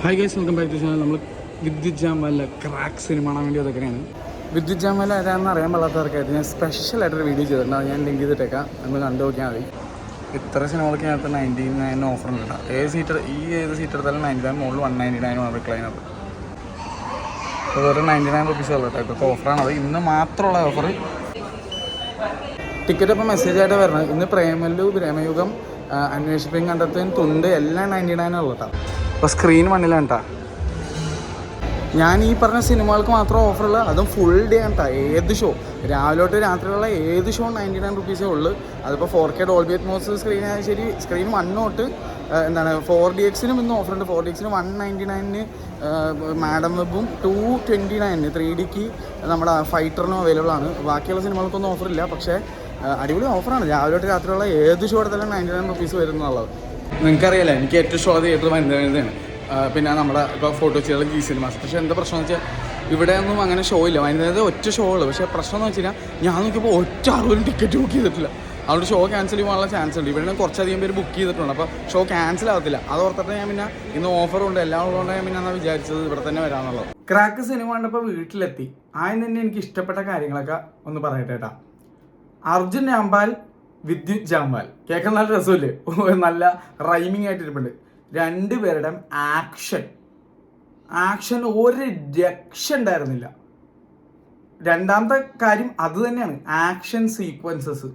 Hi guys, welcome back to channel. നമ്മൾ Vidyut ജാംവാലിലെ crack cinema കാണാൻ വേണ്ടി അതൊക്കെയാണ്. വിദ്യുത് ജാംവാൽ ആരാണെന്ന് അറിയാൻ പാടാത്തവർക്കായിട്ട് ഞാൻ സ്പെഷ്യലായിട്ടൊരു വീഡിയോ ചെയ്തിട്ടുണ്ട്. അത് ഞാൻ ലിങ്ക് ചെയ്തിട്ടേക്കാം, നമ്മൾ കണ്ടു നോക്കിയാൽ മതി. ഇത്ര സിനിമകൾക്ക് ഞങ്ങൾക്ക് 99 ഓഫർ ഉണ്ട് കേട്ടോ. ഏത് സീറ്റ് എടുത്താലും 99 മുകളിൽ 199 റിക്ലൈനർ. അപ്പോൾ വെറും 99 റുപ്പീസ് ഉള്ളൂ കേട്ടോ. ഇപ്പോഴത്തെ ഓഫറാണത്, ഇന്ന് മാത്രമുള്ള ഓഫർ. ടിക്കറ്റ് അപ്പോൾ മെസ്സേജായിട്ട് വരണം. ഇന്ന് പ്രേമലു, പ്രേമയുഗം, അന്വേഷിപ്പിങ് കണ്ടെത്തും, തുണ്ട് എല്ലാം 99 ഉള്ളൂ കേട്ടോ. അപ്പോൾ സ്ക്രീൻ വണ്ണിലാണ് കേട്ടോ. ഞാൻ ഈ പറഞ്ഞ സിനിമകൾക്ക് മാത്രം ഓഫറുള്ള, അതും ഫുൾ ഡേ ആണ് കേട്ടോ. ഏത് ഷോ, രാവിലെ തൊട്ട് രാത്രിയുള്ള ഏത് ഷോ 99 റുപ്പീസേ ഉള്ളൂ. അതിപ്പോൾ 4K ഡോൾബി അറ്റ്മോസ് സ്ക്രീനായാലും ശരി, സ്ക്രീൻ 1 തൊട്ട് 4DXനും ഇന്ന് ഓഫറുണ്ട്. 4DXന് 199, മാഡം വെബും 229, 3Dക്ക് നമ്മുടെ ഫൈറ്ററിനും അവൈലബിൾ ആണ്. ബാക്കിയുള്ള സിനിമകൾക്കൊന്നും ഓഫറില്ല, പക്ഷേ അടിപൊളി ഓഫറാണ്. രാവിലെ തൊട്ട് രാത്രിയുള്ള ഏത് ഷോ എടുത്താലും 99 റുപ്പീസ് വരുന്നുള്ളത്. നിങ്ങൾക്കറിയാലേ, എനിക്ക് ഏറ്റവും ഇഷ്ടമുള്ള തിയേറ്റർ വനിതയാണ്. പിന്നെ നമ്മുടെ ഇപ്പോൾ ഫോട്ടോച്ചിലുള്ള ജി സിനിമാസ്. പക്ഷേ എന്താ പ്രശ്നം എന്ന് വെച്ചാൽ ഇവിടെ ഒന്നും അങ്ങനെ ഷോ ഇല്ല. വനിതയുടെ ഒറ്റ ഷോ ഉള്ളൂ. പക്ഷേ പ്രശ്നം എന്ന് വെച്ച് കഴിഞ്ഞാൽ ഞാൻ നോക്കിയപ്പോൾ ഒറ്റ ആളും ടിക്കറ്റ് ബുക്ക് ചെയ്തിട്ടില്ല. അതുകൊണ്ട് ഷോ ക്യാൻസൽ ചെയ്യാനുള്ള ചാൻസ് ഉണ്ട്. ഇവിടെ കുറച്ചധികം പേര് ബുക്ക് ചെയ്തിട്ടുണ്ട്. അപ്പോൾ ഷോ ക്യാൻസൽ ആകത്തില്ല. അത് ഓർത്തിട്ട് ഞാൻ പിന്നെ ഇന്ന് ഓഫറുണ്ട് എല്ലാം ഉള്ളതുകൊണ്ട് ഞാൻ പിന്നെ എന്നാണ് വിചാരിച്ചത് ഇവിടെ തന്നെ വരാമെന്നുള്ളത്. ക്രാക്ക് സിനിമ കണ്ടപ്പോൾ വീട്ടിലെത്തി. ആദ്യം തന്നെ എനിക്ക് ഇഷ്ടപ്പെട്ട കാര്യങ്ങളൊക്കെ ഒന്ന് പറയട്ടെ കേട്ടോ. അർജുൻ രാംപാൽ, വിദ്യുത് ജാംവാൽ, കേൾക്കാൻ നല്ല രസമില്ലേ? നല്ല റൈമിങ് ആയിട്ടിരിപ്പുണ്ട്. രണ്ടുപേരുടെ ആക്ഷൻ ഒരു രക്ഷ ഉണ്ടായിരുന്നില്ല. രണ്ടാമത്തെ കാര്യം അത് തന്നെയാണ്, ആക്ഷൻ സീക്വൻസസ്.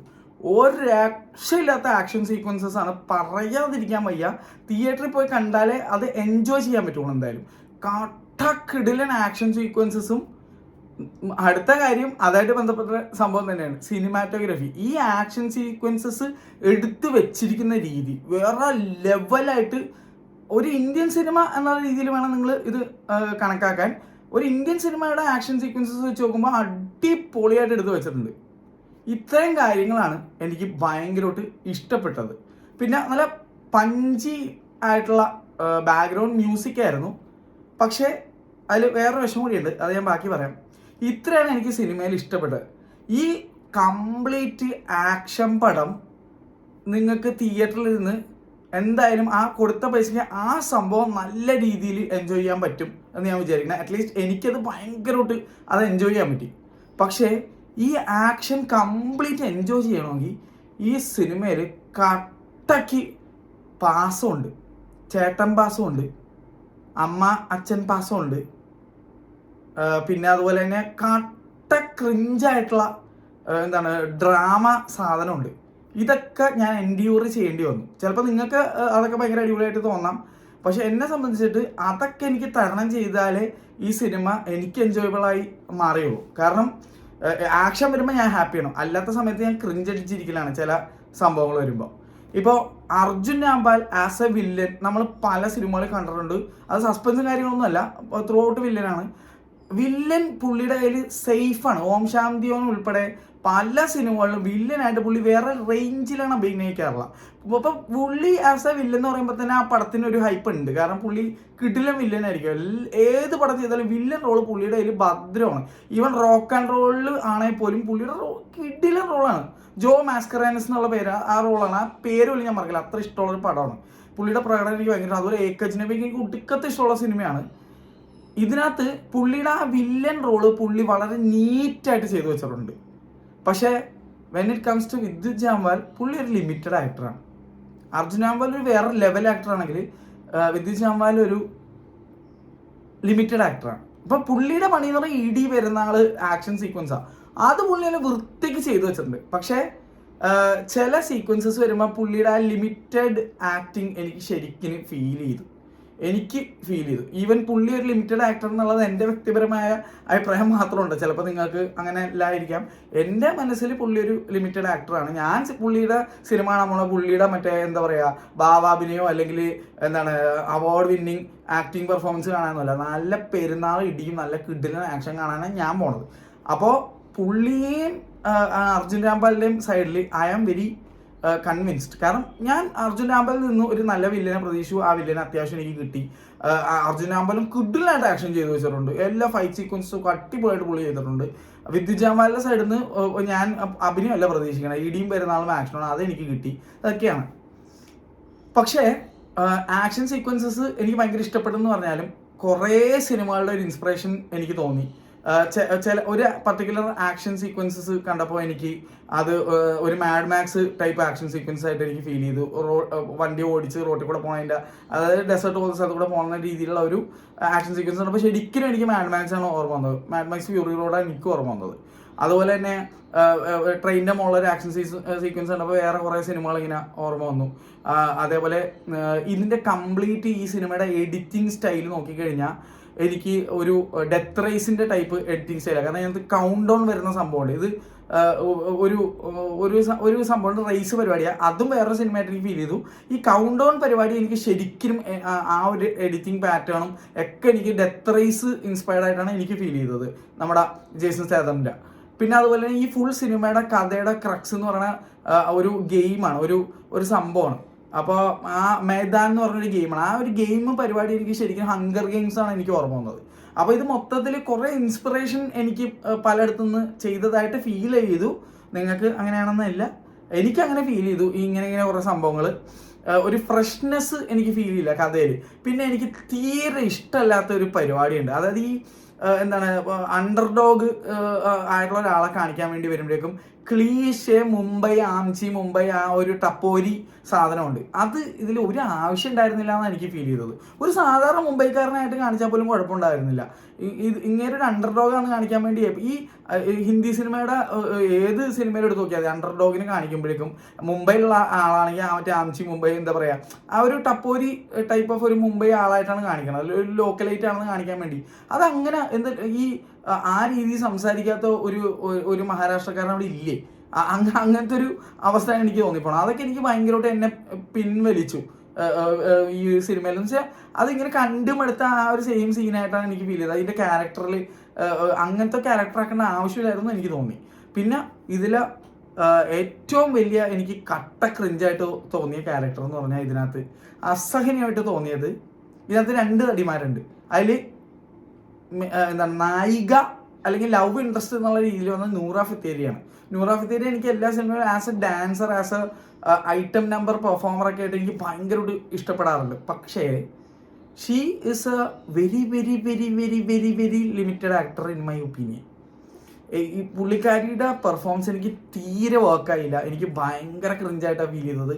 ഒരു രക്ഷയില്ലാത്ത ആക്ഷൻ സീക്വൻസസ് ആണ്, പറയാതിരിക്കാൻ വയ്യ. തിയേറ്ററിൽ പോയി കണ്ടാലേ അത് എൻജോയ് ചെയ്യാൻ പറ്റുള്ളൂ. എന്തായാലും കട്ടക്കിടിലൻ ആക്ഷൻ സീക്വൻസസും. അടുത്ത കാര്യം അതായിട്ട് ബന്ധപ്പെട്ട സംഭവം തന്നെയാണ് സിനിമാറ്റോഗ്രാഫി. ഈ ആക്ഷൻ സീക്വൻസസ് എടുത്തു വെച്ചിരിക്കുന്ന രീതി വേറെ ലെവലായിട്ട്. ഒരു ഇന്ത്യൻ സിനിമ എന്നുള്ള രീതിയിൽ വേണം നിങ്ങൾ ഇത് കണക്കാക്കാൻ. ഒരു ഇന്ത്യൻ സിനിമയുടെ ആക്ഷൻ സീക്വൻസസ് വെച്ച് നോക്കുമ്പോൾ അടിപൊളിയായിട്ട് എടുത്തു വെച്ചിട്ടുണ്ട്. ഇത്രയും കാര്യങ്ങളാണ് എനിക്ക് ഭയങ്കരമായിട്ട് ഇഷ്ടപ്പെട്ടത്. പിന്നെ നല്ല പഞ്ചി ആയിട്ടുള്ള ബാക്ക്ഗ്രൗണ്ട് മ്യൂസിക് ആയിരുന്നു. പക്ഷേ അതിൽ വേറൊരു വശം കൂടിയുണ്ട്, അത് ഞാൻ ബാക്കി പറയാം. ഇത്രയാണ് എനിക്ക് സിനിമയിൽ ഇഷ്ടപ്പെട്ടത്. ഈ കംപ്ലീറ്റ് ആക്ഷൻ പടം നിങ്ങൾക്ക് തിയേറ്ററിൽ നിന്ന് എന്തായാലും ആ കൊടുത്ത പൈസയ്ക്ക് ആ സംഭവം നല്ല രീതിയിൽ എൻജോയ് ചെയ്യാൻ പറ്റും എന്ന് ഞാൻ വിചാരിക്കുന്നത്. അറ്റ്ലീസ്റ്റ് എനിക്കത് ഭയങ്കരമായിട്ട് അത് എൻജോയ് ചെയ്യാൻ പറ്റി. പക്ഷേ ഈ ആക്ഷൻ കംപ്ലീറ്റ് എൻജോയ് ചെയ്യണമെങ്കിൽ ഈ സിനിമയിൽ കട്ടയ്ക്ക് പാസമുണ്ട്, ചേട്ടൻ പാസമുണ്ട്, അമ്മ അച്ഛൻ പാസമുണ്ട്. പിന്നെ അതുപോലെ തന്നെ കട്ട ക്രിഞ്ചായിട്ടുള്ള ഡ്രാമ സാധനമുണ്ട്. ഇതൊക്കെ ഞാൻ എൻഡ്യൂർ ചെയ്യേണ്ടി വന്നു. ചിലപ്പോൾ നിങ്ങൾക്ക് അതൊക്കെ ഭയങ്കര അടിപൊളിയായിട്ട് തോന്നാം, പക്ഷെ എന്നെ സംബന്ധിച്ചിട്ട് അതൊക്കെ എനിക്ക് തരണം ചെയ്താലേ ഈ സിനിമ എനിക്ക് എൻജോയബിളായി മാറിയുള്ളൂ. കാരണം ആക്ഷൻ വരുമ്പോൾ ഞാൻ ഹാപ്പിയാണ്, അല്ലാത്ത സമയത്ത് ഞാൻ ക്രിഞ്ചടിച്ചിരിക്കലാണ് ചില സംഭവങ്ങൾ വരുമ്പോൾ. ഇപ്പോൾ Arjun Rampal as A villain നമ്മൾ പല സിനിമകളിൽ കണ്ടിട്ടുണ്ട്. അത് സസ്പെൻസും കാര്യങ്ങളൊന്നുമല്ല, ത്രൂ ഔട്ട് വില്ലനാണ്. വില്ലൻ പുള്ളിയുടെ കയ്യിൽ സേഫാണ്. ഓം ശാന്തിയോൻ ഉൾപ്പെടെ പല സിനിമകളിലും വില്ലനായിട്ട് പുള്ളി വേറെ റേഞ്ചിലാണ് അഭിനയിക്കാറുള്ളത്. അപ്പോൾ പുള്ളി ആസ് എ വില്ലൻ എന്ന് പറയുമ്പോൾ തന്നെ ആ പടത്തിന് ഒരു ഹൈപ്പ് ഉണ്ട്. കാരണം പുള്ളി കിടിലൻ വില്ലനായിരിക്കും. ഏത് പടം ചെയ്താലും വില്ലൻ റോള് പുള്ളിയുടെ കയ്യിൽ ഭദ്രമാണ്. ഈവൻ റോക്ക് ആൻഡ് റോളിൽ ആണെങ്കിൽ പോലും പുള്ളിയുടെ കിടിലൻ റോളാണ്. ജോ മാസ്കറാനസ് എന്നുള്ള പേര് ആ റോളാണ്. ആ പേര് പോലും ഞാൻ പറഞ്ഞില്ല, അത്ര ഇഷ്ടമുള്ളൊരു പടമാണ്. പുള്ളിയുടെ പ്രകടനം എനിക്ക് ഭയങ്കര. അതുപോലെ ഏക്കജ്നബിക്ക് എനിക്ക് ഒടുക്കത്തെ ഇഷ്ടമുള്ള സിനിമയാണ്. ഇതിനകത്ത് പുള്ളിയുടെ ആ വില്ലൻ റോള് പുള്ളി വളരെ നീറ്റായിട്ട് ചെയ്തു വെച്ചിട്ടുണ്ട്. പക്ഷേ വെൻ ഇറ്റ് കംസ് ടു വിദ്യുത് ജാംവാൽ, പുള്ളി ഒരു ലിമിറ്റഡ് ആക്ടറാണ്. അർജുൻ രാംപാൽ ഒരു വേറെ ലെവൽ ആക്ടറാണെങ്കിൽ വിദ്യുത് ജാംവാൽ ഒരു ലിമിറ്റഡ് ആക്ടറാണ്. അപ്പോൾ പുള്ളിയുടെ പണി എന്ന് പറഞ്ഞാൽ ഇടി പെരുന്നാൾ ആക്ഷൻ സീക്വൻസാണ്. അത് പുള്ളി നല്ല വൃത്തിക്ക് ചെയ്തു വെച്ചിട്ടുണ്ട്. പക്ഷേ ചില സീക്വൻസസ് വരുമ്പോൾ പുള്ളിയുടെ ആ ലിമിറ്റഡ് ആക്ടിങ് എനിക്ക് ശരിക്കും ഫീൽ ചെയ്തു. ഈവൻ പുള്ളി ഒരു ലിമിറ്റഡ് ആക്ടർ എന്നുള്ളത് എൻ്റെ വ്യക്തിപരമായ അഭിപ്രായം മാത്രമുണ്ട്. ചിലപ്പോൾ നിങ്ങൾക്ക് അങ്ങനെ അല്ലായിരിക്കാം. എൻ്റെ മനസ്സിൽ പുള്ളി ഒരു ലിമിറ്റഡ് ആക്ടറാണ്. ഞാൻ പുള്ളിയുടെ സിനിമ കാണാൻ പുള്ളിയുടെ മറ്റേ ഭാവാഭിനയോ അല്ലെങ്കിൽ അവാർഡ് വിന്നിങ് ആക്ടിങ് പെർഫോമൻസ് കാണാനൊന്നുമല്ല, നല്ല പെരുന്നാൾ ഇടിയും നല്ല കിടിലൻ ആക്ഷൻ കാണാനാണ് ഞാൻ പോണത്. അപ്പോൾ പുള്ളിയെയും അർജുൻ രാംപാലിൻ്റെയും സൈഡിൽ ഐ ആം വെരി കൺവിൻസ്ഡ്. കാരണം ഞാൻ അർജുൻ രാംപാലിൽ നിന്ന് ഒരു നല്ല വില്ലനെ പ്രതീക്ഷിച്ചു. ആ വില്ലനെ അത്യാവശ്യം എനിക്ക് കിട്ടി. അർജുൻ രാംപാലും കിടിലനായിട്ട് ആക്ഷൻ ചെയ്തു വെച്ചിട്ടുണ്ട്. എല്ലാ ഫൈറ്റ് സീക്വൻസും അടിപൊളിയായിട്ട് പുള്ളി ചെയ്തിട്ടുണ്ട്. വിദ്യുത് ജാംവാലിൻ്റെ സൈഡിൽ നിന്ന് ഞാൻ അഭിനയമല്ല പ്രതീക്ഷിക്കണം, ഇടിയും പെരുന്നാളും ആക്ഷനാണ്, അതെനിക്ക് കിട്ടി. അതൊക്കെയാണ്. പക്ഷേ ആക്ഷൻ സീക്വൻസസ് എനിക്ക് ഭയങ്കര ഇഷ്ടപ്പെട്ടെന്ന് പറഞ്ഞാലും കുറേ സിനിമകളുടെ ഒരു ഇൻസ്പിറേഷൻ എനിക്ക് തോന്നി. ചില ഒരു പർട്ടിക്കുലർ ആക്ഷൻ സീക്വൻസസ് കണ്ടപ്പോൾ എനിക്ക് അത് ഒരു Mad Max type action sequence ആയിട്ട് എനിക്ക് ഫീൽ ചെയ്തു. വണ്ടി ഓടിച്ച് റോട്ടിൽ കൂടെ പോകുന്നതിൻ്റെ, അതായത് ഡെസേർട്ട് പോകുന്ന സ്ഥലത്ത് കൂടെ പോകുന്ന രീതിയിലുള്ള ഒരു ആക്ഷൻ സീക്വൻസ് കണ്ടപ്പോൾ ശരിക്കും എനിക്ക് മാഡ് മാക്സ് ആണ് ഓർമ്മ വന്നത്. മാഡ് മാക്സ് ഫ്യൂറി റോഡാണ് എനിക്ക് ഓർമ്മ വന്നത്. അതുപോലെ തന്നെ ട്രെയിനിൻ്റെ മുകളിലൊരു ആക്ഷൻ സീക്വൻസ് കണ്ടപ്പോൾ വേറെ കുറേ സിനിമകൾ ഇങ്ങനെ ഓർമ്മ വന്നു. അതേപോലെ ഇതിൻ്റെ കംപ്ലീറ്റ് ഈ സിനിമയുടെ എഡിറ്റിംഗ് സ്റ്റൈൽ നോക്കിക്കഴിഞ്ഞാൽ എനിക്ക് ഒരു ഡെത്ത് റേസിൻ്റെ ടൈപ്പ് എഡിറ്റിംഗ് സ്റ്റൈലാണ്. കാരണം ഇതിനകത്ത് കൗണ്ട് ഡൗൺ വരുന്ന സംഭവമുണ്ട്. ഇത് ഒരു ഒരു സംഭവം റേസ് പരിപാടിയാണ്. അതും വേറൊരു സിനിമയായിട്ട് എനിക്ക് ഫീൽ ചെയ്തു. ഈ കൗണ്ട് ഡൗൺ പരിപാടി എനിക്ക് ശരിക്കും ആ ഒരു എഡിറ്റിംഗ് പാറ്റേണും ഒക്കെ എനിക്ക് ഡെത്ത് റേസ് ഇൻസ്പയർഡ് ആയിട്ടാണ് എനിക്ക് ഫീൽ ചെയ്തത്, നമ്മുടെ ജേസൺ സ്റ്റാത്തമിൻ്റെ. പിന്നെ അതുപോലെ തന്നെ ഈ ഫുൾ സിനിമയുടെ കഥയുടെ ക്രക്സ് എന്ന് പറയുന്ന ഒരു ഗെയിമാണ്, ഒരു സംഭവമാണ്. അപ്പോൾ ആ മൈദാൻ എന്ന് പറഞ്ഞൊരു ഗെയിമാണ്. ആ ഒരു ഗെയിം പരിപാടി എനിക്ക് ശരിക്കും ഹങ്കർ ഗെയിംസ് ആണ് എനിക്ക് ഓർമ്മ വന്നത്. അപ്പോൾ ഇത് മൊത്തത്തിൽ കുറേ ഇൻസ്പിറേഷൻ എനിക്ക് പലയിടത്തുനിന്ന് ചെയ്തതായിട്ട് ഫീൽ ചെയ്തു. നിങ്ങൾക്ക് അങ്ങനെയാണെന്നില്ല, എനിക്കങ്ങനെ ഫീൽ ചെയ്തു. ഇങ്ങനെ കുറേ സംഭവങ്ങൾ, ഒരു ഫ്രഷ്നെസ് എനിക്ക് ഫീൽ ചെയ്യില്ല കഥയിൽ. പിന്നെ എനിക്ക് തീരെ ഇഷ്ടമല്ലാത്ത ഒരു പരിപാടിയുണ്ട്. അതായത് ഈ എന്താണ്, അണ്ടർഡോഗ് ആയിട്ടുള്ള ഒരാളെ കാണിക്കാൻ വേണ്ടി വരുമ്പോഴേക്കും ക്ലീഷേ മുംബൈ ആ ഒരു ടപ്പോരി സാധനമുണ്ട്. അത് ഇതിൽ ഒരു ആവശ്യം ഉണ്ടായിരുന്നില്ല എന്നാണ് എനിക്ക് ഫീൽ ചെയ്തത്. ഒരു സാധാരണ മുംബൈക്കാരനായിട്ട് കാണിച്ചാൽ പോലും കുഴപ്പമുണ്ടായിരുന്നില്ല. ഇങ്ങനെ ഒരു അണ്ടർഡോഗാണ് കാണിക്കാൻ വേണ്ടി. ഈ ഹിന്ദി സിനിമയുടെ ഏത് സിനിമയിൽ എടുത്ത് നോക്കിയാൽ അണ്ടർഡോഗിനെ കാണിക്കുമ്പോഴേക്കും മുംബൈയിലുള്ള ആളാണെങ്കിൽ മറ്റേ ആംചി മുംബൈ, എന്താ പറയുക, ആ ഒരു ടപ്പോരി ടൈപ്പ് ഓഫ് ഒരു മുംബൈ ആളായിട്ടാണ് കാണിക്കുന്നത്, ഒരു ലോക്കലൈറ്റ് ആണെന്ന് കാണിക്കാൻ വേണ്ടി. അതങ്ങനെ എന്താ ഈ ആ രീതിയിൽ സംസാരിക്കാത്ത ഒരു മഹാരാഷ്ട്രക്കാരൻ അവിടെ ഇല്ലേ? അങ്ങനത്തെ ഒരു അവസ്ഥയാണ് എനിക്ക് തോന്നിപ്പോണം. അതൊക്കെ എനിക്ക് ഭയങ്കരമായിട്ട് എന്നെ പിൻവലിച്ചു ഈ സിനിമയിൽ. എന്ന് വെച്ചാൽ അതിങ്ങനെ കണ്ടുമെടുത്ത ആ ഒരു സെയിം സീനായിട്ടാണ് എനിക്ക് ഫീൽ ചെയ്തത്. അതിൻ്റെ ക്യാരക്ടറിൽ അങ്ങനത്തെ ക്യാരക്ടറാക്കേണ്ട ആവശ്യമില്ലായിരുന്നു എനിക്ക് തോന്നി. പിന്നെ ഇതിലെ ഏറ്റവും വലിയ എനിക്ക് കട്ട ക്രിഞ്ചായിട്ട് തോന്നിയ ക്യാരക്ടർ എന്ന് പറഞ്ഞാൽ, ഇതിനകത്ത് അസഹനീയമായിട്ട് തോന്നിയത്, ഇതിനകത്ത് 2 നടിമാരുണ്ട്. അതിൽ എന്താണ് നായിക അല്ലെങ്കിൽ ലവ് ഇൻട്രസ്റ്റ് എന്നുള്ള രീതിയിൽ വന്ന നൂറ ഫത്തേരിയാണ്. നൂറ ഫത്തേരി എനിക്ക് എല്ലാ സിനിമയിലും as a dancer, as a item number പെർഫോമറൊക്കെ ആയിട്ട് എനിക്ക് ഭയങ്കരമായിട്ട് ഇഷ്ടപ്പെടാറുണ്ട്. പക്ഷേ she is a very very very very very very limited actor in my opinion. ഈ പുള്ളിക്കാരിയുടെ പെർഫോമൻസ് എനിക്ക് തീരെ വർക്കായില്ല. എനിക്ക് ഭയങ്കര ക്രിഞ്ചായിട്ടാണ് ഫീൽ ചെയ്തത്.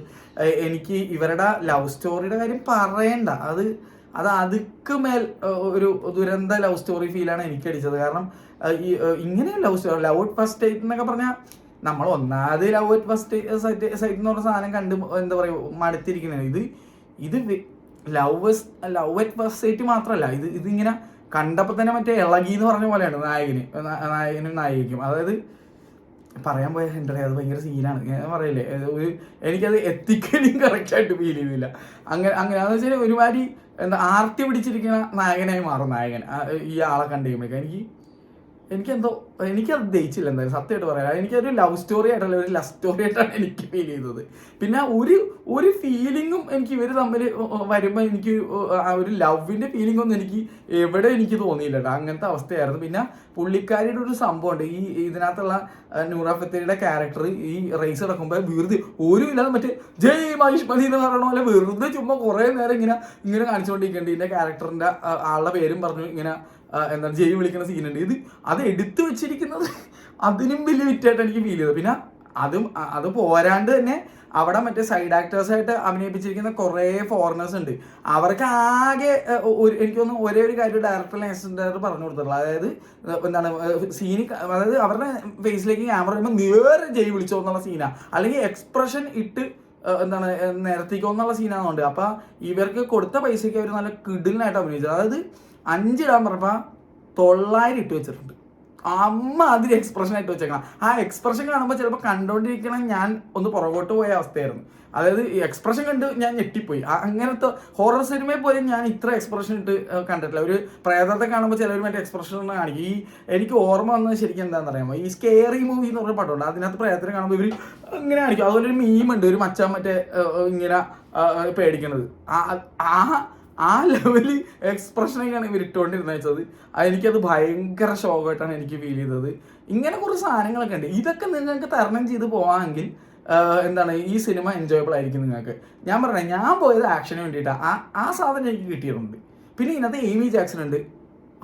എനിക്ക് ഇവരുടെ ലവ് സ്റ്റോറിയുടെ കാര്യം പറയണ്ട, അത് അതുക്ക് മേൽ ഒരു ദുരന്ത ലവ് സ്റ്റോറി ഫീലാണ് എനിക്ക് അടിച്ചത്. കാരണം ഇങ്ങനെ love story, love at first sight എന്നൊക്കെ പറഞ്ഞാൽ നമ്മൾ ഒന്നാമത് ലവ് അറ്റ് ഫസ്റ്റ് സൈറ്റ് എന്ന് പറഞ്ഞ സാധനം കണ്ട് എന്താ പറയുക മടുത്തിരിക്കുന്നത്. ഇത് ലവ് അറ്റ് ഫസ്റ്റ് സൈറ്റ് മാത്രമല്ല, ഇതിങ്ങനെ കണ്ടപ്പോൾ തന്നെ മറ്റേ ഇളകി എന്ന് പറഞ്ഞ പോലെയാണ് നായകനും നായികയ്ക്കും. അതായത് പറയാൻ പോയ എൻ്റെ അത് ഭയങ്കര സീനാണ്, ഞാൻ പറയില്ലേ, എനിക്കത് എത്തിക്കലും കറക്റ്റായിട്ട് ഫീൽ ചെയ്തില്ല. അങ്ങനെയാണെന്ന് വെച്ചാൽ ഒരുമാതിരി എന്താ ആർത്തി പിടിച്ചിരിക്കുന്ന നായകനായി മാറും നായകൻ ഈ ആളെ കണ്ടു കഴിയുമ്പോഴേക്കും. എനിക്കത് ദഹിച്ചില്ല എന്തായാലും, സത്യമായിട്ട് പറയാം. എനിക്കൊരു ലവ് സ്റ്റോറി ആയിട്ടല്ല, ഒരു ലവ് സ്റ്റോറി ആയിട്ടാണ് എനിക്ക് ഫീൽ ചെയ്തത്. പിന്നെ ഒരു ഫീലിങ്ങും എനിക്ക് ഇവർ തമ്മിൽ വരുമ്പോൾ എനിക്ക് ഒരു ലവിൻ്റെ ഫീലിംഗ് ഒന്നും എനിക്ക് തോന്നിയില്ല കേട്ടോ. അങ്ങനത്തെ അവസ്ഥയായിരുന്നു. പിന്നെ പുള്ളിക്കാരിയുടെ ഒരു സംഭവമുണ്ട്, ഇതിനകത്തുള്ള നൂറ ഫത്തേരിയുടെ ക്യാരക്ടർ ഈ റേസ് നടക്കുമ്പോൾ വെറുതെ ഒരു ഇല്ലാതെ മറ്റേ ജയ് മഹിഷ്മതി എന്ന് പറയുന്ന പോലെ വെറുതെ ചുമ്മാ കുറേ നേരം ഇങ്ങനെ കാണിച്ചുകൊണ്ടിരിക്കുന്നുണ്ട്. ഇതിൻ്റെ ക്യാരക്ടറിൻ്റെ ആളുടെ പേരും പറഞ്ഞു ഇങ്ങനെ എന്താണ് ജയ് വിളിക്കുന്ന സീനുണ്ട്. അത് എടുത്തു വെച്ചിരിക്കുന്നത് അതിനും വലിയ വിറ്റായിട്ട് എനിക്ക് ഫീൽ ചെയ്തത്. പിന്നെ അത് പോരാണ്ട് തന്നെ അവിടെ മറ്റേ സൈഡ് ആക്ടേഴ്സായിട്ട് അഭിനയിപ്പിച്ചിരിക്കുന്ന കുറേ ഫോറിനേഴ്സ് ഉണ്ട്. അവർക്ക് ആകെ എനിക്ക് തോന്നുന്നു ഒരേ ഒരു കാര്യം ഡയറക്ടർ പറഞ്ഞു കൊടുത്തിട്ടുള്ളൂ. അതായത് എന്താണ് അതായത് അവരുടെ ഫേസിലേക്ക് ക്യാമറ വരുമ്പോൾ നേരെ ജയ് വിളിച്ചോ എന്നുള്ള സീനാണ്, അല്ലെങ്കിൽ എക്സ്പ്രഷൻ ഇട്ട് എന്താണ് നിരത്തിക്കോ എന്നുള്ള സീനാണെന്നുണ്ട്. അപ്പം ഇവർക്ക് കൊടുത്ത പൈസയ്ക്ക് അവർ നല്ല കിടിലിനായിട്ട് അഭിനയിച്ചത്. അതായത് 5 ഇടാൻ പറഞ്ഞപ്പോൾ 900 ഇട്ട് വെച്ചിട്ടുണ്ട്. അതിൽ എക്സ്പ്രഷൻ ആയിട്ട് വെച്ചേക്കണം. ആ എക്സ്പ്രഷൻ കാണുമ്പോൾ ചിലപ്പോൾ കണ്ടുകൊണ്ടിരിക്കണം ഞാൻ ഒന്ന് പുറകോട്ട് പോയ അവസ്ഥയായിരുന്നു. അതായത് ഈ എക്സ്പ്രഷൻ കണ്ട് ഞാൻ ഞെട്ടിപ്പോയി. അങ്ങനത്തെ ഹൊറർ സിനിമയിൽ പോലും ഞാൻ ഇത്ര എക്സ്പ്രഷൻ ഇട്ട് കണ്ടിട്ടില്ല. ഒരു പ്രേതത്തെ കാണുമ്പോൾ ചിലർ മറ്റേ എക്സ്പ്രഷൻ കാണിക്കും. എനിക്ക് ഓർമ്മ വന്നത് ശരിക്കും എന്താണെന്ന് അറിയാമോ, ഈ സ്കേറി മൂവി എന്ന് പറഞ്ഞ പടമുണ്ട്, അതിനകത്ത് പ്രേതത്തിനെ കാണുമ്പോൾ ഇവർ ഇങ്ങനെ കാണിക്കും. അതുപോലെ ഒരു മീമുണ്ട്, ഒരു മച്ചാൻ മറ്റേ ഇങ്ങനെ പേടിക്കണത്. ആ ലെവലിൽ എക്സ്പ്രഷനൊക്കെയാണ് ഇവർ ഇട്ടുകൊണ്ടിരുന്നത് വെച്ചത്. എനിക്കത് ഭയങ്കര ഷോക്കായിട്ടാണ് എനിക്ക് ഫീൽ ചെയ്തത്. ഇങ്ങനെ കുറച്ച് സാധനങ്ങളൊക്കെ ഉണ്ട്. ഇതൊക്കെ നിങ്ങൾക്ക് തരണം ചെയ്ത് പോകാമെങ്കിൽ എന്താണ് ഈ സിനിമ എൻജോയബിൾ ആയിരിക്കും നിങ്ങൾക്ക്. ഞാൻ പറഞ്ഞത് ഞാൻ പോയത് ആക്ഷന് വേണ്ടിയിട്ടാണ്. ആ സാധനം എനിക്ക് കിട്ടിയിട്ടുണ്ട്. പിന്നെ ഇതിനകത്ത് എയ്മി ജാക്സൺ ഉണ്ട്.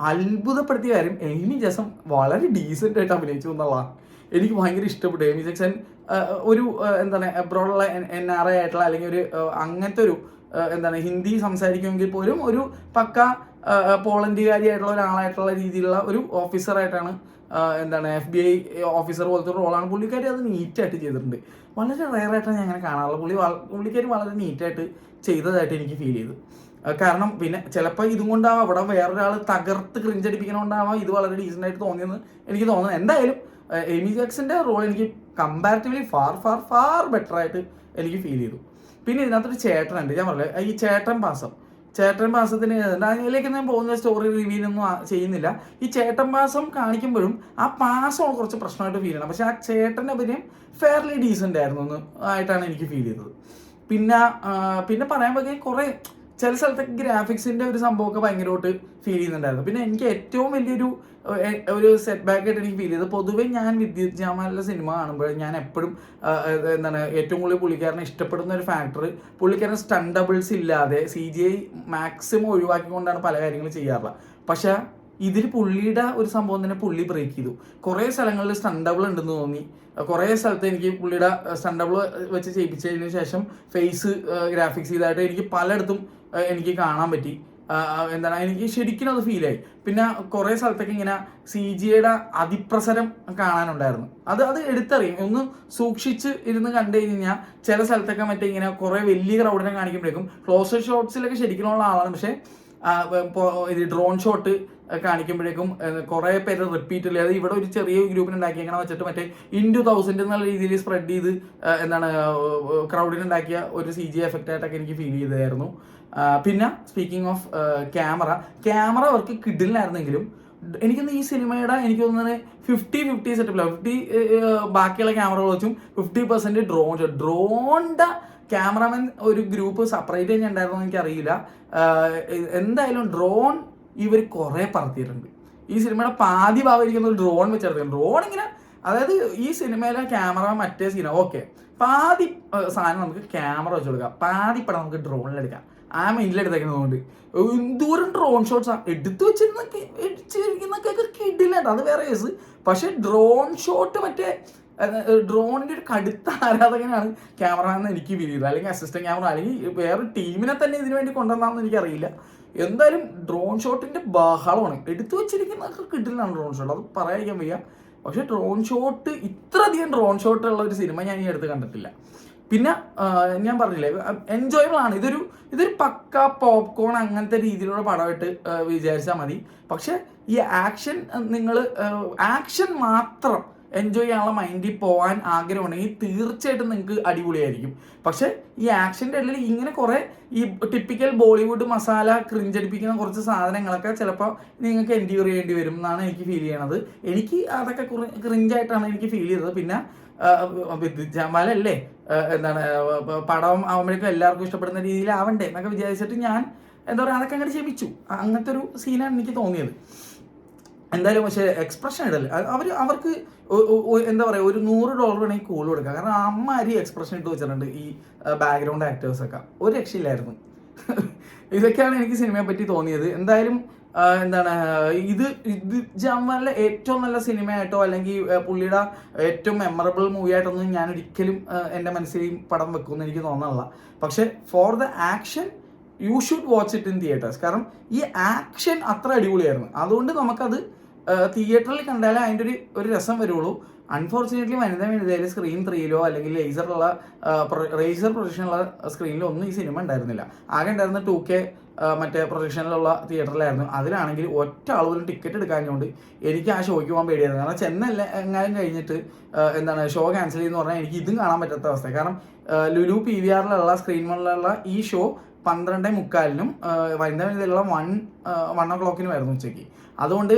അത്ഭുതപ്പെടുത്തിയ കാര്യം എയ്മി ജാക്സൺ വളരെ ഡീസൻ്റ് ആയിട്ട് അഭിനയിച്ചു എന്നുള്ളതാണ്. എനിക്ക് ഭയങ്കര ഇഷ്ടപ്പെട്ടു. എയ്മി ജാക്സൺ ഒരു എന്താണ് എബ്രോഡുള്ള NRI ആയിട്ടുള്ള അല്ലെങ്കിൽ ഒരു അങ്ങനത്തെ ഒരു എന്താണ് ഹിന്ദി സംസാരിക്കുമെങ്കിൽ പോലും ഒരു പക്ക പോളണ്ടുകാരിയായിട്ടുള്ള ഒരാളായിട്ടുള്ള രീതിയിലുള്ള ഒരു ഓഫീസറായിട്ടാണ് എന്താണ് FBI ഓഫീസർ പോലത്തെ ഒരു റോളാണ് പുള്ളിക്കാരി. അത് നീറ്റായിട്ട് ചെയ്തിട്ടുണ്ട്. വളരെ റയറായിട്ടാണ് ഞാൻ അങ്ങനെ കാണാറുള്ളത്. പുള്ളിക്കാരി വളരെ നീറ്റായിട്ട് ചെയ്തതായിട്ട് എനിക്ക് ഫീൽ ചെയ്തു. കാരണം പിന്നെ ചിലപ്പോൾ ഇതും കൊണ്ടാവാം അവിടെ വേറൊരാൾ തകർത്ത് ക്രിഞ്ചടിപ്പിക്കണോണ്ടാവാം ഇത് വളരെ ഡീസൻ്റ് ആയിട്ട് തോന്നിയെന്ന് എനിക്ക് തോന്നുന്നു. എന്തായാലും എമി ജാക്സന്റെ റോൾ എനിക്ക് comparatively far far far better ആയിട്ട് എനിക്ക് ഫീൽ ചെയ്തു. പിന്നെ ഇതിനകത്തൊരു ചേട്ടനുണ്ട്. ഞാൻ പറഞ്ഞില്ല ഈ ചേട്ടൻ പാസത്തിന് അതിലേക്ക് ഞാൻ പോകുന്ന സ്റ്റോറി റിവ്യൂലൊന്നും ചെയ്യുന്നില്ല. ഈ ചേട്ടൻ പാസം കാണിക്കുമ്പോഴും ആ പാസം കുറച്ച് പ്രശ്നമായിട്ട് ഫീൽ ചെയ്യണം. പക്ഷെ ആ ചേട്ടൻ്റെ അഭിനയം ഫെയർലി ഡീസൻ്റ് ആയിരുന്നു എന്ന് ആയിട്ടാണ് എനിക്ക് ഫീൽ ചെയ്തത്. പിന്നെ പറയാൻ പറ്റിയ കുറേ ചില സ്ഥലത്തൊക്കെ ഗ്രാഫിക്സിൻ്റെ ഒരു സംഭവമൊക്കെ ഭയങ്കരമായിട്ട് ഫീൽ ചെയ്യുന്നുണ്ടായിരുന്നു. പിന്നെ എനിക്ക് ഏറ്റവും വലിയൊരു സെറ്റ് ബാക്ക് ആയിട്ട് എനിക്ക് ഫീൽ ചെയ്തത്, പൊതുവേ ഞാൻ വിദ്യുത് ജാമാലിൻ്റെ സിനിമ കാണുമ്പോൾ ഞാൻ എപ്പോഴും എന്താണ് ഏറ്റവും കൂടുതൽ പുള്ളിക്കാരനെ ഇഷ്ടപ്പെടുന്ന ഒരു ഫാക്ടർ, പുള്ളിക്കാരൻ സ്റ്റണ്ടബിൾസ് ഇല്ലാതെ CGI മാക്സിമം ഒഴിവാക്കിക്കൊണ്ടാണ് പല കാര്യങ്ങളും ചെയ്യാറുള്ളത്. പക്ഷേ ഇതിൽ പുള്ളിയുടെ ഒരു സംഭവം തന്നെ പുള്ളി ബ്രേക്ക് ചെയ്തു. കുറേ സ്ഥലങ്ങളിൽ സ്റ്റണ്ടബിൾ ഉണ്ടെന്ന് തോന്നി. കുറേ സ്ഥലത്ത് എനിക്ക് പുള്ളിയുടെ സ്റ്റണ്ടബിൾ വെച്ച് ചെയ്യിപ്പിച്ചതിന് ശേഷം ഫേസ് ഗ്രാഫിക്സ് ചെയ്തായിട്ട് എനിക്ക് പലയിടത്തും എനിക്ക് കാണാൻ പറ്റി. എന്താണ് എനിക്ക് ശരിക്കും അത് ഫീലായി. പിന്നെ കുറേ സ്ഥലത്തൊക്കെ ഇങ്ങനെ CGIയുടെ അതിപ്രസരം കാണാനുണ്ടായിരുന്നു. അത് എടുത്തറിയും. ഒന്ന് സൂക്ഷിച്ച് ഇരുന്ന് കണ്ടു കഴിഞ്ഞാൽ ചില സ്ഥലത്തൊക്കെ മറ്റേ ഇങ്ങനെ കുറേ വലിയ ക്രൗഡിനെ കാണിക്കുമ്പോഴേക്കും ക്ലോസർ ഷോട്ട്സിലൊക്കെ ശരിക്കുള്ള ആളാണ്. പക്ഷേ ഇത് ഡ്രോൺ ഷോട്ട് കാണിക്കുമ്പോഴേക്കും കുറേ പേര് റിപ്പീറ്റ് ഇല്ല. അത് ഇവിടെ ഒരു ചെറിയ ഗ്രൂപ്പിന് ഉണ്ടാക്കിയേക്കണം വെച്ചിട്ട് മറ്റേ into 1000 എന്നുള്ള രീതിയിൽ സ്പ്രെഡ് ചെയ്ത് എന്താണ് ക്രൗഡിന് ഉണ്ടാക്കിയ ഒരു CGI എഫക്റ്റ് ആയിട്ടൊക്കെ എനിക്ക് ഫീൽ ചെയ്തായിരുന്നു. പിന്നെ സ്പീക്കിംഗ് ഓഫ് ക്യാമറ വർക്ക് കിഡിലായിരുന്നെങ്കിലും എനിക്കൊന്ന് ഈ സിനിമയുടെ എനിക്ക് തോന്നുന്നത് 50-50 സെറ്റപ്പില്ല. 50 ബാക്കിയുള്ള ക്യാമറകൾ വെച്ചും 50% ഡ്രോണിൻ്റെ ക്യാമറമാൻ ഒരു ഗ്രൂപ്പ് സെപ്പറേറ്റ് തന്നെ ഉണ്ടായിരുന്നു എനിക്കറിയില്ല. എന്തായാലും ഡ്രോൺ ഇവർ കുറേ പറത്തിയിട്ടുണ്ട്. ഈ സിനിമയുടെ പാതി ഭാഗം ഇരിക്കുന്ന ഒരു ഡ്രോൺ വെച്ചെടുത്തിട്ടുണ്ട്. ഡ്രോൺ ഇങ്ങനെ, അതായത് ഈ സിനിമയിലെ ക്യാമറ മറ്റേ സിനിമ ഓക്കെ പാതി സാധനം നമുക്ക് ക്യാമറ വെച്ച് കൊടുക്കാം, പാതി പടം നമുക്ക് ഡ്രോണിലെടുക്കാം. ആ മൈൻഡിലെടുത്തേക്കുന്നതുകൊണ്ട് എന്തോരം ഡ്രോൺ ഷോട്ട്സാണ് എടുത്തു വെച്ചിരിക്കുന്നൊക്കെ കിടിലുണ്ട്. അത് വേറെ കേസ്. പക്ഷെ ഡ്രോൺ ഷോട്ട് മറ്റേ ഡ്രോണിൻ്റെ ഒരു കടുത്ത ആരാധകനാണ് ക്യാമറ എന്ന് എനിക്ക് ഫീൽ ചെയ്തത്. അല്ലെങ്കിൽ അസിസ്റ്റന്റ് ക്യാമറ അല്ലെങ്കിൽ വേറെ ടീമിനെ തന്നെ ഇതിനു വേണ്ടി കൊണ്ടുവന്നാണെന്ന് എനിക്കറിയില്ല. എന്തായാലും ഡ്രോൺ ഷോട്ടിൻ്റെ ബഹളമാണ്. എടുത്തു വെച്ചിരിക്കുന്നതൊക്കെ കിടിലാണ് ഡ്രോൺ ഷോട്ട്, അത് പറയാതിരിക്കാൻ വയ്യ. പക്ഷെ ഡ്രോൺ ഷോട്ട് ഇത്രയധികം ഡ്രോൺ ഷോട്ടുള്ള ഒരു സിനിമ ഞാൻ ഈ അടുത്ത് കണ്ടിട്ടില്ല. പിന്നെ ഞാൻ പറഞ്ഞില്ലേ എൻജോയബിൾ ആണ്. ഇതൊരു പക്ക പോപ്കോൺ അങ്ങനത്തെ രീതിയിലുള്ള പടമായിട്ട് വിചാരിച്ചാൽ മതി. പക്ഷെ ഈ ആക്ഷൻ മാത്രം എൻജോയ് ചെയ്യാനുള്ള മൈൻഡിൽ പോകാൻ ആഗ്രഹമുണ്ടെങ്കിൽ തീർച്ചയായിട്ടും നിങ്ങൾക്ക് അടിപൊളിയായിരിക്കും. പക്ഷെ ഈ ആക്ഷൻ്റെ ഇടയിൽ ഇങ്ങനെ കുറേ ഈ ടിപ്പിക്കൽ ബോളിവുഡ് മസാല ക്രിഞ്ചടിപ്പിക്കുന്ന കുറച്ച് സാധനങ്ങളൊക്കെ ചിലപ്പോൾ നിങ്ങൾക്ക് എൻഡ്യൂർ ചെയ്യേണ്ടി വരും എന്നാണ് എനിക്ക് ഫീൽ ചെയ്യണത്. എനിക്ക് അതൊക്കെ ക്രിഞ്ചായിട്ടാണ് എനിക്ക് ഫീൽ ചെയ്തത്. പിന്നെ വിദ്യുത് ജാമാലല്ലേ എന്താണ് പടം ആകുമ്പോഴേക്കും എല്ലാവർക്കും ഇഷ്ടപ്പെടുന്ന രീതിയിൽ ആവണ്ടേ എന്നൊക്കെ വിചാരിച്ചിട്ട് ഞാൻ എന്താ പറയുക അതൊക്കെ അങ്ങോട്ട് ക്ഷമിച്ചു. അങ്ങനത്തെ ഒരു സീനാണ് എനിക്ക് തോന്നിയത്. എന്തായാലും പക്ഷേ എക്സ്പ്രഷൻ ഇടല്ലേ അവർക്ക് എന്താ പറയുക ഒരു $100 വേണമെങ്കിൽ കൂടുതൽ കൊടുക്കാം. കാരണം അമ്മാരി എക്സ്പ്രഷൻ ഇട്ട് വെച്ചിട്ടുണ്ട് ഈ ബാക്ക്ഗ്രൗണ്ട് ആക്ടേഴ്സൊക്കെ. ഒരു രക്ഷയില്ലായിരുന്നു. ഇതൊക്കെയാണ് എനിക്ക് സിനിമയെ പറ്റി തോന്നിയത്. എന്തായാലും എന്താണ് ഇത് ജാമാലിലെ ഏറ്റവും നല്ല സിനിമയായിട്ടോ അല്ലെങ്കിൽ പുള്ളിയുടെ ഏറ്റവും മെമ്മറബിൾ മൂവി ആയിട്ടൊന്നും ഞാൻ ഒരിക്കലും എൻ്റെ മനസ്സിൽ പടം വെക്കുമെന്ന് എനിക്ക് തോന്നുന്നില്ല. പക്ഷേ four the action you should watch it in theatres. കാരണം ഈ ആക്ഷൻ അത്ര അടിപൊളിയായിരുന്നു. അതുകൊണ്ട് നമുക്കത് തിയേറ്ററിൽ കണ്ടാലേ അതിൻ്റെ ഒരു രസം വരുള്ളൂ. അൺഫോർച്ചുനേറ്റ്ലി വനിതയിൽ സ്ക്രീൻ 3-ലോ അല്ലെങ്കിൽ റേസർ പ്രൊജക്ഷനുള്ള സ്ക്രീനിലോ ഒന്നും ഈ സിനിമ ഉണ്ടായിരുന്നില്ല. ആകെ ഉണ്ടായിരുന്ന 2K മറ്റേ പ്രൊജക്ഷനിലുള്ള തിയേറ്ററിലായിരുന്നു. അതിലാണെങ്കിൽ ഒറ്റ ആൾ പോലും ടിക്കറ്റ് എടുക്കാഞ്ഞുകൊണ്ട് എനിക്ക് ആ ഷോയ്ക്ക് പോകാൻ പേടിയായിരുന്നു. കാരണം ചെന്നല്ല എങ്ങാനും കഴിഞ്ഞിട്ട് എന്താണ് ഷോ ക്യാൻസൽ ചെയ്യുന്ന പറഞ്ഞാൽ എനിക്ക് ഇതും കാണാൻ പറ്റാത്ത അവസ്ഥ. കാരണം ലുലു PVRലുള്ള സ്ക്രീനിലുള്ള ഈ ഷോ 12:45 വൈകുന്നേരത്തിലുള്ള 1 o'clock ഉച്ചയ്ക്ക്. അതുകൊണ്ട്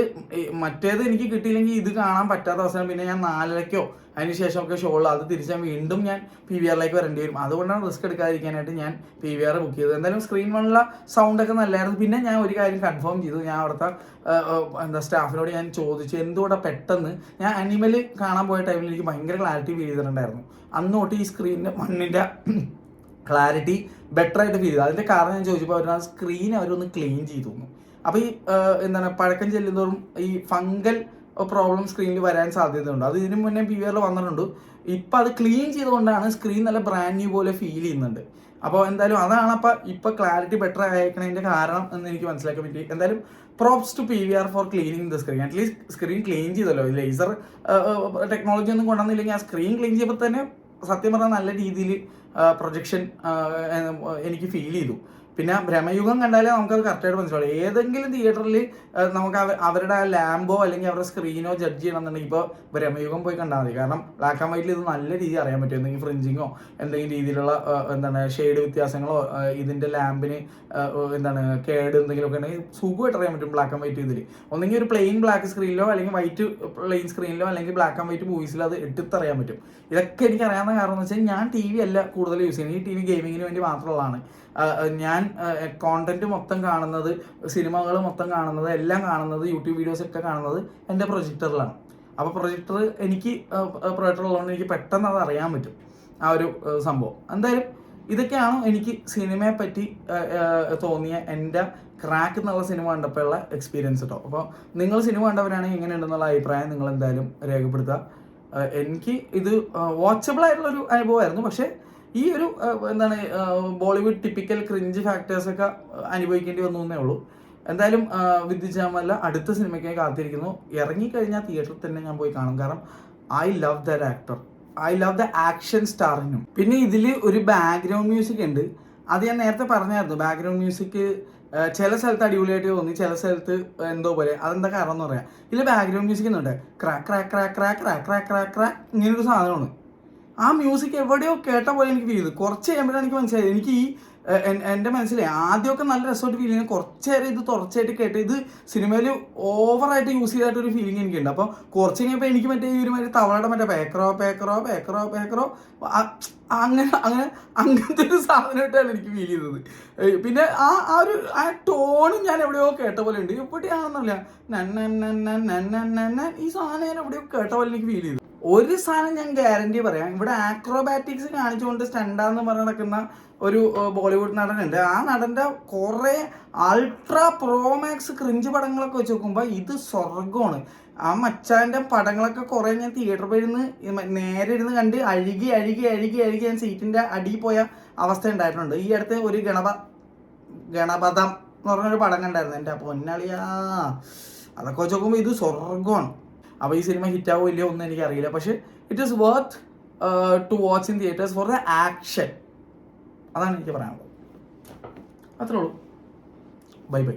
മറ്റേത് എനിക്ക് കിട്ടിയില്ലെങ്കിൽ ഇത് കാണാൻ പറ്റാത്ത അവസരം പിന്നെ ഞാൻ 4:30 അതിന് ശേഷമൊക്കെ ഷോളിൽ അത് തിരിച്ചാൽ വീണ്ടും ഞാൻ PVRലേക്ക് വരേണ്ടി വരും. അതുകൊണ്ടാണ് റിസ്ക് എടുക്കാതിരിക്കാനായിട്ട് ഞാൻ PVR ബുക്ക് ചെയ്തത്. എന്തായാലും സ്ക്രീൻ വണ്ണുള്ള സൗണ്ടൊക്കെ നല്ലതായിരുന്നു. പിന്നെ ഞാൻ ഒരു കാര്യം കൺഫേം ചെയ്തു. ഞാൻ അവിടുത്തെ സ്റ്റാഫിനോട് ഞാൻ ചോദിച്ചു എന്തുകൂടെ പെട്ടെന്ന് ഞാൻ അനിമൽ കാണാൻ പോയ ടൈമിൽ എനിക്ക് ഭയങ്കര ക്ലാരിറ്റി ഫീൽ ചെയ്തിട്ടുണ്ടായിരുന്നു. അന്ന് തൊട്ട് ഈ സ്ക്രീനിൻ്റെ മണ്ണിൻ്റെ ക്ലാരിറ്റി ബെറ്റർ ആയിട്ട് ഫീൽ ചെയ്തു. അതിൻ്റെ കാരണം ഞാൻ ചോദിച്ചപ്പോൾ അവർ ആ സ്ക്രീൻ അവരൊന്ന് ക്ലീൻ ചെയ്തു തന്നു. അപ്പോൾ ഈ പഴക്കം ചെല്ലുന്നതോറും ഈ ഫംഗൽ പ്രോബ്ലം സ്ക്രീനിൽ വരാൻ സാധ്യതയുണ്ട്. അത് ഇതിനു മുന്നേ PVRൽ വന്നിട്ടുണ്ട്. ഇപ്പം അത് ക്ലീൻ ചെയ്തുകൊണ്ടാണ് സ്ക്രീൻ നല്ല ബ്രാൻഡ് ന്യൂ പോലെ ഫീൽ ചെയ്യുന്നുണ്ട്. അപ്പോൾ എന്തായാലും അതാണ് ഇപ്പം ക്ലാരിറ്റി ബെറ്റർ ആയിരിക്കണതിൻ്റെ കാരണം എന്ന് എനിക്ക് മനസ്സിലാക്കാൻ പറ്റി. എന്തായാലും props to PVR for cleaning the screen. At least screen clean ചെയ്തല്ലോ. ലേസർ ടെക്നോളജി ഒന്നും കൊണ്ടുവന്നില്ലെങ്കിൽ ആ സ്ക്രീൻ ക്ലീൻ ചെയ്യുമ്പോൾ തന്നെ സത്യം പറഞ്ഞാൽ നല്ല രീതിയിൽ പ്രൊജക്ഷൻ എനിക്ക് ഫീൽ ചെയ്തു. പിന്നെ ഭ്രമയുഗം കണ്ടാലേ നമുക്കത് കറക്റ്റായിട്ട് മനസ്സിലാവും. ഏതെങ്കിലും തിയേറ്ററിൽ നമുക്ക് അവരുടെ ആ ലാമ്പോ അല്ലെങ്കിൽ അവരുടെ സ്ക്രീനോ ജഡ്ജ് ചെയ്യണമെന്നുണ്ടെങ്കിൽ ഇപ്പോൾ ഭ്രമയുഗം പോയി കണ്ടാൽ മതി. കാരണം ബ്ലാക്ക് ആൻഡ് വൈറ്റിൽ ഇത് നല്ല രീതിയിൽ അറിയാൻ പറ്റും. എന്തെങ്കിലും ഫ്രിഞ്ചിങ്ങോ എന്തെങ്കിലും രീതിയിലുള്ള ഷെയ്ഡ് വ്യത്യാസങ്ങളോ ഇതിൻ്റെ ലാമ്പിന് കേട് എന്തെങ്കിലുമൊക്കെ ഉണ്ടെങ്കിൽ സുഖമായിട്ട് അറിയാൻ പറ്റും ബ്ലാക്ക് ആൻഡ് വൈറ്റ് ഇതിൽ. ഒന്നെങ്കിൽ ഒരു പ്ലെയിൻ ബ്ലാക്ക് സ്ക്രീനിലോ അല്ലെങ്കിൽ വൈറ്റ് പ്ലെയിൻ സ്ക്രീനിലോ അല്ലെങ്കിൽ ബ്ലാക്ക് ആൻഡ് വൈറ്റ് മൂവീസിലോ അത് എടുത്തറിയാൻ പറ്റും. ഇതൊക്കെ എനിക്ക് അറിയാവുന്ന കാരണം എന്ന് വെച്ചാൽ ഞാൻ TV അല്ല കൂടുതൽ യൂസ് ചെയ്യുന്നത്. ഈ TV ഗെയിമിങ്ങിന് വേണ്ടി മാത്രമുള്ളതാണ്. ഞാൻ കോണ്ടന്റ് മൊത്തം കാണുന്നത്, സിനിമകൾ മൊത്തം കാണുന്നത്, എല്ലാം കാണുന്നത്, യൂട്യൂബ് വീഡിയോസ് ഒക്കെ കാണുന്നത് എൻ്റെ പ്രൊജക്ടറിലാണ്. അപ്പോൾ പ്രൊജക്ടർ ഉള്ളതുകൊണ്ട് എനിക്ക് പെട്ടെന്ന് അത് അറിയാൻ പറ്റും ആ ഒരു സംഭവം. എന്തായാലും ഇതൊക്കെയാണ് എനിക്ക് സിനിമയെ പറ്റി തോന്നിയ എൻ്റെ ക്രാക്ക് എന്നുള്ള സിനിമ കണ്ടപ്പോഴുള്ള എക്സ്പീരിയൻസ് കേട്ടോ. അപ്പോൾ നിങ്ങൾ സിനിമ കണ്ടവരാണെങ്കിൽ എങ്ങനെയുണ്ടെന്നുള്ള അഭിപ്രായം നിങ്ങൾ എന്തായാലും രേഖപ്പെടുത്തുക. എനിക്ക് ഇത് വാച്ചബിൾ ആയിട്ടുള്ളൊരു അനുഭവമായിരുന്നു. പക്ഷേ ഈ ഒരു ബോളിവുഡ് ടിപ്പിക്കൽ ക്രിഞ്ച് ഫാക്ടേഴ്സൊക്കെ അനുഭവിക്കേണ്ടി വന്നു എന്നേ ഉള്ളൂ. എന്തായാലും വിദ്യുജാമല്ല അടുത്ത സിനിമയ്ക്കായി കാത്തിരിക്കുന്നു. ഇറങ്ങിക്കഴിഞ്ഞാൽ തിയേറ്ററിൽ തന്നെ ഞാൻ പോയി കാണും. കാരണം I love that actor, I love the action സ്റ്റാറിനും. പിന്നെ ഇതിൽ ഒരു ബാക്ക്ഗ്രൗണ്ട് മ്യൂസിക് ഉണ്ട്. അത് ഞാൻ നേരത്തെ പറഞ്ഞായിരുന്നു. ബാക്ക്ഗ്രൗണ്ട് മ്യൂസിക് ചില സ്ഥലത്ത് അടിപൊളിയായിട്ട് തോന്നി, ചില സ്ഥലത്ത് എന്തോ പോലെ. അതെന്താ കാരണം എന്ന് പറയാം. ഇതിൽ ബാക്ക്ഗ്രൗണ്ട് മ്യൂസിക് എന്നുണ്ട് crack crack crack crack crack crack crack crack ഇങ്ങനൊരു സാധനമാണ്. ആ മ്യൂസിക് എവിടെയോ കേട്ട പോലെ എനിക്ക് ഫീൽ ചെയ്തു. കുറച്ച് കഴിയുമ്പോഴാണ് എനിക്ക് മനസ്സിലായത്. എനിക്ക് ഈ എൻ്റെ മനസ്സിലായി ആദ്യമൊക്കെ നല്ല രസമായിട്ട് ഫീൽ ചെയ്യുന്നത്, കുറച്ച് നേരം ഇത് തുടർച്ചയായിട്ട് കേട്ട് ഇത് സിനിമയിൽ ഓവറായിട്ട് യൂസ് ചെയ്തായിട്ടൊരു ഫീലിംഗ് എനിക്കുണ്ട്. അപ്പോൾ കുറച്ച് കഴിഞ്ഞപ്പോൾ എനിക്ക് മറ്റേ ഈ ഒരു തവളയുടെ പേക്കറോ പേക്കറോ പേക്കറോ പേക്കറോ അങ്ങനത്തെ ഒരു സാധനമായിട്ടാണ് എനിക്ക് ഫീൽ ചെയ്തത്. പിന്നെ ആ ടോണും ഞാൻ എവിടെയോ കേട്ട പോലെ ഉണ്ട്. എവിടെയാണെന്നല്ല ഈ സാധനം ഞാൻ എവിടെയോ കേട്ട പോലെ എനിക്ക് ഫീൽ ചെയ്തു. ഒരു സാധനം ഞാൻ ഗ്യാരണ്ടി പറയാം. ഇവിടെ ആക്രോബാറ്റിക്സ് കാണിച്ചുകൊണ്ട് സ്റ്റണ്ടാന്ന് പറഞ്ഞ് നടക്കുന്ന ഒരു ബോളിവുഡ് നടനുണ്ട്. ആ നടൻ്റെ കുറേ അൾട്രാ പ്രോമാക്സ് ക്രിഞ്ച് പടങ്ങളൊക്കെ വെച്ച് നോക്കുമ്പോൾ ഇത് സ്വർഗമാണ്. ആ മച്ചാൻ്റെ പടങ്ങളൊക്കെ കുറേ ഞാൻ തിയേറ്ററിൽ പോയി ഇരുന്ന് നേരെ ഇരുന്ന് കണ്ട് അഴുകി ഞാൻ സീറ്റിൻ്റെ അടിയിൽ പോയ അവസ്ഥ ഉണ്ടായിട്ടുണ്ട്. ഈ അടുത്ത് ഒരു ഗണപതം എന്ന് പറഞ്ഞൊരു പടം കണ്ടായിരുന്നു. എൻ്റെ പൊന്നളിയാ, അതൊക്കെ വെച്ച് നോക്കുമ്പോൾ ഇത് സ്വർഗമാണ്. അപ്പോൾ ഈ സിനിമ ഹിറ്റാവോ ഇല്ലയോ ഒന്നും എനിക്കറിയില്ല. പക്ഷേ it is worth to watch in theatres for the action. അതാണ് എനിക്ക് പറയാനുള്ളത്. അത്രേ ഉള്ളൂ. Bye by.